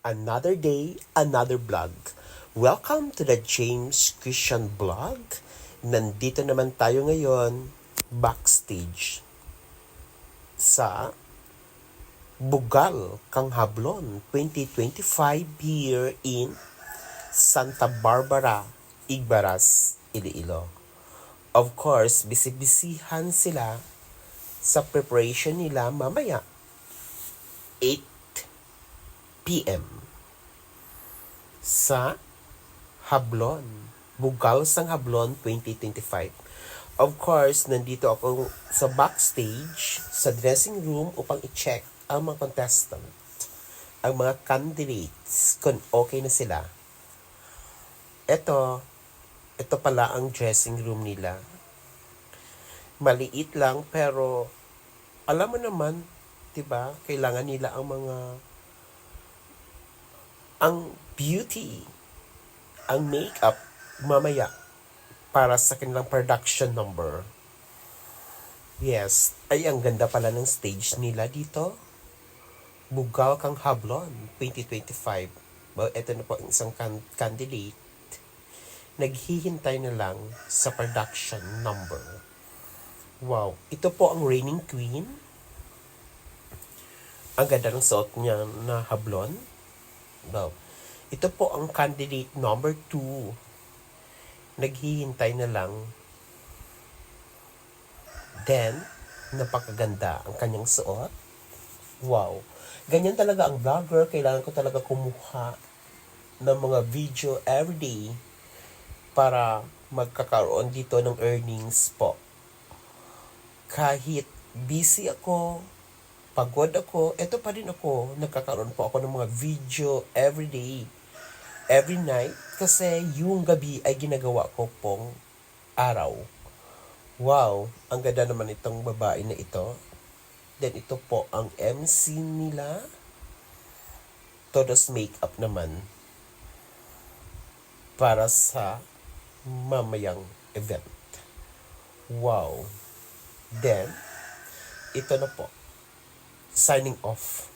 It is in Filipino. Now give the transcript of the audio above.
Another day, another vlog. Welcome to the James Christian Vlog. Nandito naman tayo ngayon backstage sa Bugal Kang Hablon 2025 here in Santa Barbara, Igbaras, Iloilo. Of course, bisibisihan sila sa preparation nila mamaya 8 p.m. sa Hablon, Bugal sang Hablon 2025. Of course, nandito ako sa backstage, sa dressing room upang i-check ang mga contestant, ang mga candidates, kung okay na sila. Ito pala ang dressing room nila. Maliit lang pero alam mo naman, 'di ba? Kailangan nila ang beauty, ang makeup mamaya para sa kanilang production number. Yes, ay ang ganda pala ng stage nila dito. Bugal Kang Hablon 2025. Well, ito na po ang isang candidate. Naghihintay na lang sa production number. Wow, ito po ang reigning queen. Ang ganda ng suot niya na hablon. Wow. Ito po ang candidate number 2. Naghihintay na lang. Then, napakaganda ang kanyang suot. Wow. Ganyan talaga ang vlogger. Kailangan ko talaga kumuha ng mga video everyday para magkakaroon dito ng earnings po. Kahit busy ako, pagod ako, eto pa rin ako, nagkakaroon po ako ng mga video everyday, every night, kasi yung gabi ay ginagawa ko pong araw. Wow, ang ganda naman itong babae na ito. Then ito po ang MC nila. Todos makeup naman para sa mamayang event. Wow. Then, ito na po. Signing off.